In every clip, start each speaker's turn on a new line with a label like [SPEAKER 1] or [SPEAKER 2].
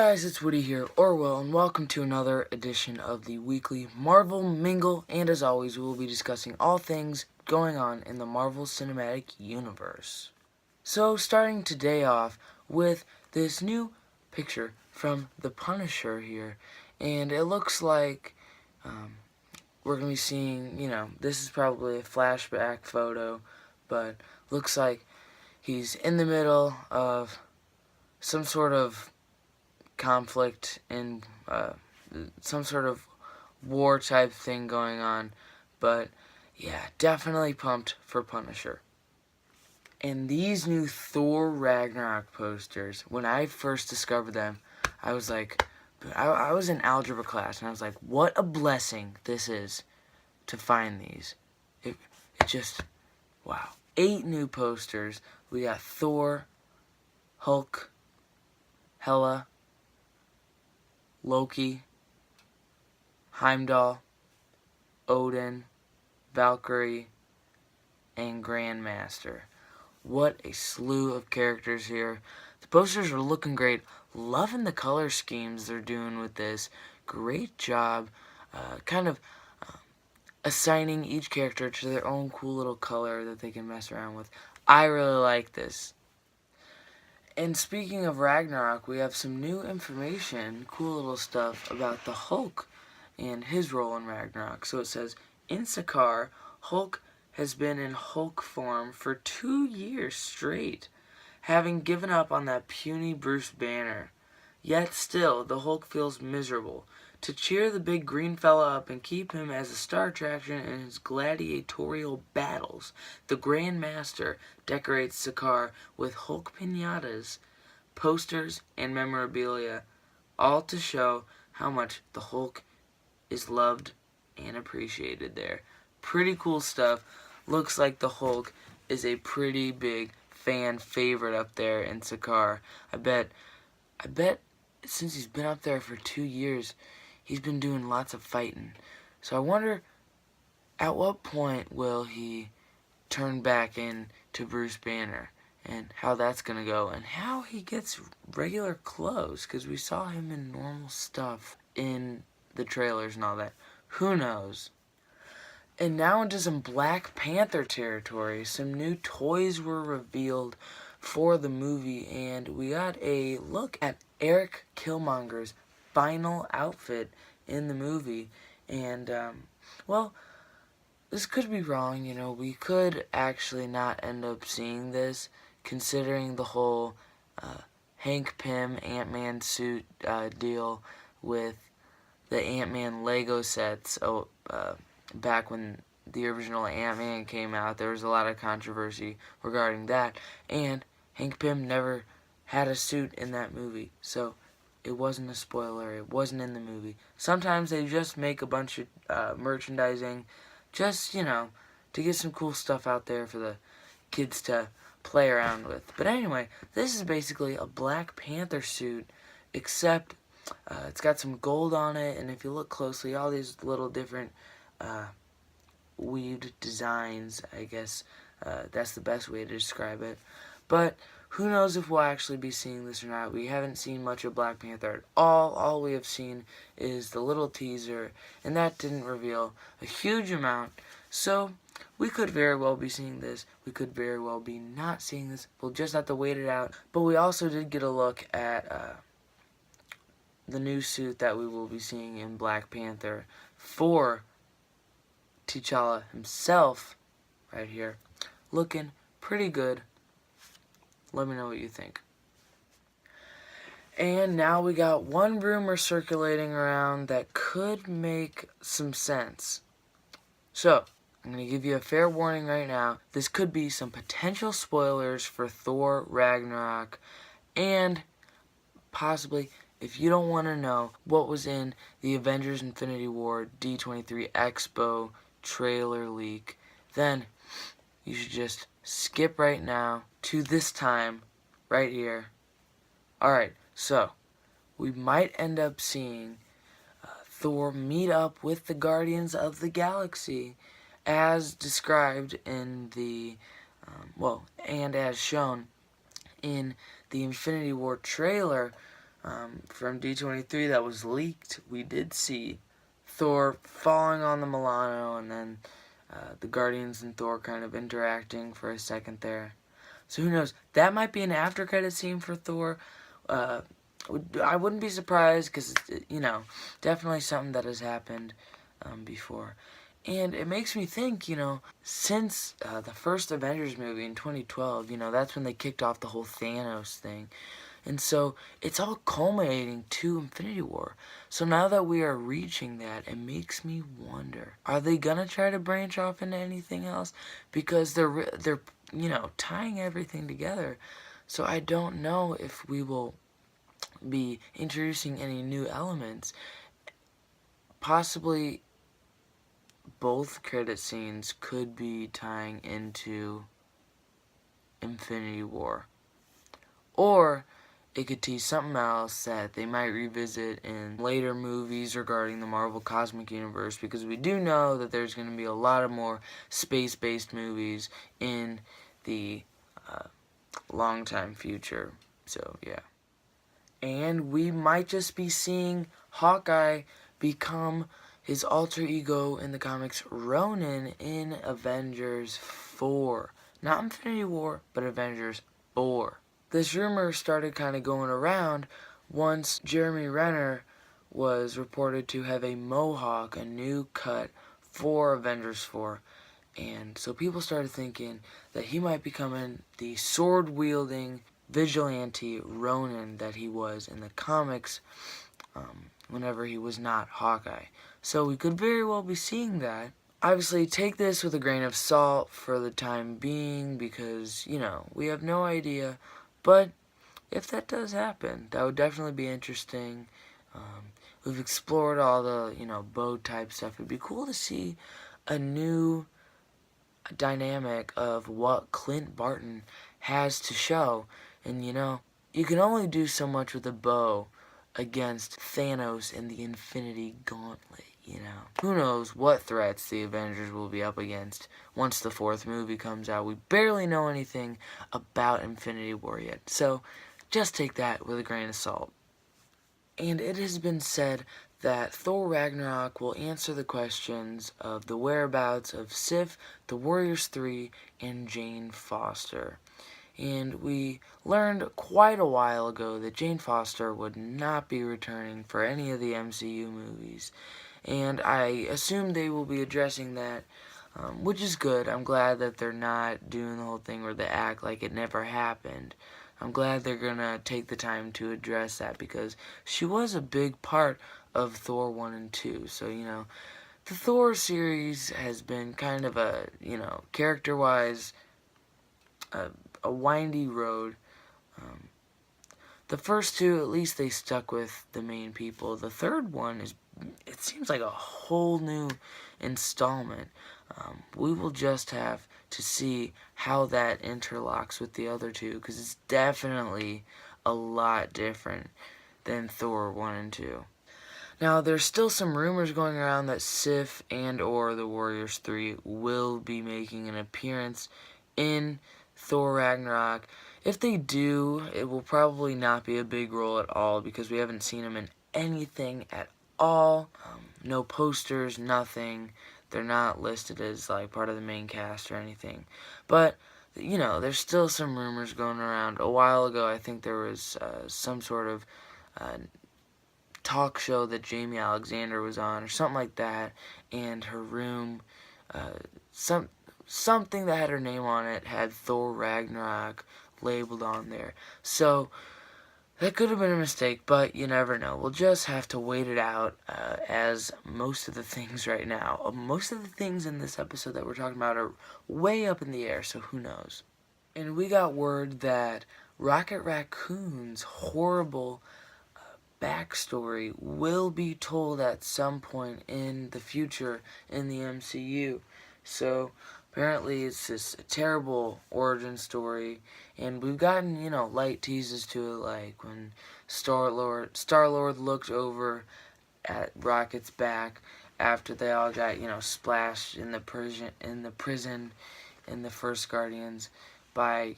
[SPEAKER 1] guys, it's Woody here, Orwell, and welcome to another edition of the weekly Marvel Mingle, and as always, we will be discussing all things going on in the Marvel Cinematic Universe. So, starting today off with this new picture from The Punisher here, and it looks like we're going to be seeing, this is probably a flashback photo, but looks like he's in the middle of some sort of conflict and some sort of war type thing going on, but yeah, definitely pumped for Punisher. And these new Thor Ragnarok posters, when I first discovered them, I was like, I was in algebra class and I was like, what a blessing this is to find these. It just, wow. 8 new posters. We got Thor, Hulk, Hela, Loki, Heimdall, Odin, Valkyrie, and Grandmaster. What a slew of characters here. The posters are looking great. Loving the color schemes they're doing with this. Great job assigning each character to their own cool little color that they can mess around with. I really like this. And speaking of Ragnarok, we have some new information, cool little stuff about the Hulk and his role in Ragnarok. So it says, in Sakaar, Hulk has been in Hulk form for 2 years straight, having given up on that puny Bruce Banner. Yet still, the Hulk feels miserable. To cheer the big green fella up and keep him as a star attraction in his gladiatorial battles, the Grand Master decorates Sakaar with Hulk piñatas, posters, and memorabilia, all to show how much the Hulk is loved and appreciated there. Pretty cool stuff. Looks like the Hulk is a pretty big fan favorite up there in Sakaar. I bet since he's been up there for 2 years, he's been doing lots of fighting. So I wonder, at what point will he turn back into Bruce Banner, and how that's going to go, and how he gets regular clothes, because we saw him in normal stuff in the trailers and all that. Who knows? And now into some Black Panther territory. Some new toys were revealed for the movie, and we got a look at Eric Killmonger's final outfit in the movie. And well, this could be wrong, we could actually not end up seeing this, considering the whole Hank Pym Ant-Man suit deal with the Ant-Man Lego sets. Back when the original Ant-Man came out, there was a lot of controversy regarding that, and Hank Pym never had a suit in that movie, so it wasn't a spoiler, it wasn't in the movie. Sometimes they just make a bunch of merchandising, just, to get some cool stuff out there for the kids to play around with. But anyway, this is basically a Black Panther suit, except it's got some gold on it, and if you look closely, all these little different weaved designs, I guess that's the best way to describe it. But who knows if we'll actually be seeing this or not. We haven't seen much of Black Panther at all. All we have seen is the little teaser, and that didn't reveal a huge amount. So we could very well be seeing this. We could very well be not seeing this. We'll just have to wait it out. But we also did get a look at the new suit that we will be seeing in Black Panther for T'Challa himself, right here, looking pretty good. Let me know what you think. And now we got one rumor circulating around that could make some sense. So, I'm going to give you a fair warning right now. This could be some potential spoilers for Thor Ragnarok, and possibly, if you don't want to know what was in the Avengers Infinity War D23 Expo trailer leak, then you should just skip right now to this time right here. Alright, so we might end up seeing Thor meet up with the Guardians of the Galaxy as described in the and as shown in the Infinity War trailer from D23 that was leaked, we did see Thor falling on the Milano, and then the Guardians and Thor kind of interacting for a second there. So who knows? That might be an after credit scene for Thor. I wouldn't be surprised because, definitely something that has happened before. And it makes me think, since the first Avengers movie in 2012, that's when they kicked off the whole Thanos thing. And so it's all culminating to Infnity War. So now that we are reaching that, it makes me wonder, are they gonna try to branch off into anything else? Because they're tying everything together. So I don't know if we will be introducing any new elements. Possibly both credit scenes could be tying into Infnity War. Or it could tease something else that they might revisit in later movies regarding the Marvel Cosmic Universe, because we do know that there's going to be a lot of more space-based movies in the long time future. So, yeah. And we might just be seeing Hawkeye become his alter ego in the comics, Ronin, in Avengers 4. Not Infinity War, but Avengers 4. This rumor started kind of going around once Jeremy Renner was reported to have a mohawk, a new cut for Avengers 4. And so people started thinking that he might become the sword-wielding vigilante Ronin that he was in the comics whenever he was not Hawkeye. So we could very well be seeing that. Obviously, take this with a grain of salt for the time being because, we have no idea. But if that does happen, that would definitely be interesting. We've explored all the, bow type stuff. It'd be cool to see a new dynamic of what Clint Barton has to show. And, you can only do so much with a bow against Thanos and the Infinity Gauntlet, Who knows what threats the Avengers will be up against once the fourth movie comes out. We barely know anything about Infinity War yet, so just take that with a grain of salt. And it has been said that Thor Ragnarok will answer the questions of the whereabouts of Sif, the Warriors 3, and Jane Foster. And we learned quite a while ago that Jane Foster would not be returning for any of the MCU movies. And I assume they will be addressing that, which is good. I'm glad that they're not doing the whole thing where they act like it never happened. I'm glad they're going to take the time to address that because she was a big part of Thor 1 and 2. So, the Thor series has been kind of a, character-wise, a windy road. The first two, at least they stuck with the main people. The third one it seems like a whole new installment. We will just have to see how that interlocks with the other two, because it's definitely a lot different than Thor 1 and 2. Now, there's still some rumors going around that Sif and or the Warriors 3 will be making an appearance in Thor Ragnarok. If they do, it will probably not be a big role at all because we haven't seen them in anything at all. No posters, nothing. They're not listed as like part of the main cast or anything. But, there's still some rumors going around. A while ago, I think there was some sort of talk show that Jamie Alexander was on or something like that, and her room, something that had her name on it had Thor Ragnarok labeled on there. So that could have been a mistake, but you never know. We'll just have to wait it out, as most of the things right now, most of the things in this episode that we're talking about are way up in the air, so who knows. And we got word that Rocket Raccoon's horrible backstory will be told at some point in the future in the MCU. So apparently it's this terrible origin story, and we've gotten, light teases to it, like when Star-Lord looked over at Rocket's back after they all got, splashed in the prison in the first Guardians by,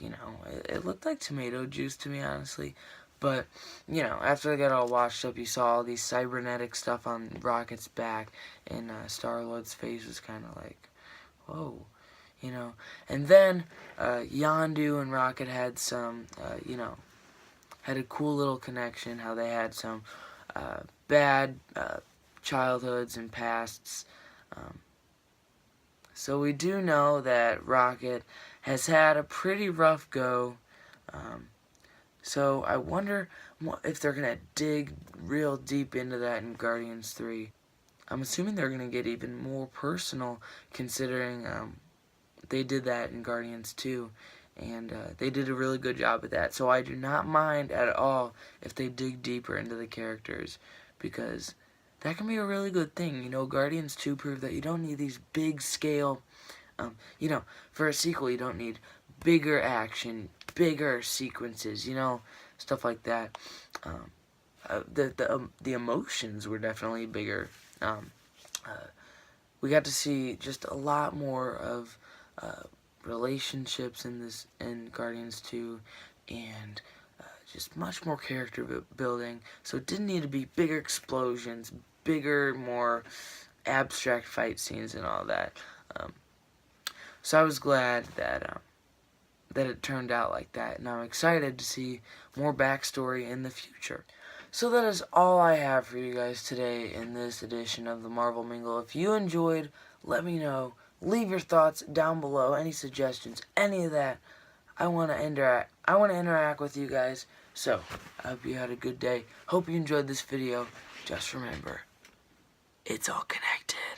[SPEAKER 1] it looked like tomato juice to me, honestly. But, you know, after they got all washed up, you saw all these cybernetic stuff on Rocket's back, and Star-Lord's face was kind of like, whoa, you know. And then Yondu and Rocket had some, you know, had a cool little connection, how they had some bad childhoods and pasts. So we do know that Rocket has had a pretty rough go. So I wonder if they're going to dig real deep into that in Guardians 3. I'm assuming they're going to get even more personal, considering they did that in Guardians 2. And they did a really good job with that. So I do not mind at all if they dig deeper into the characters, because that can be a really good thing. You know, Guardians 2 proved that you don't need these big scale, you know, for a sequel you don't need bigger action, bigger sequences, you know, stuff like that. The emotions were definitely bigger. We got to see just a lot more of relationships in Guardians 2, and just much more character building. So it didn't need to be bigger explosions, bigger, more abstract fight scenes and all that. So I was glad that that it turned out like that, and I'm excited to see more backstory in the future. So that is all I have for you guys today in this edition of the Marvel Mingle. If you enjoyed, let me know. Leave your thoughts down below, any suggestions, any of that. I want to interact with you guys. So, I hope you had a good day. Hope you enjoyed this video. Just remember, it's all connected.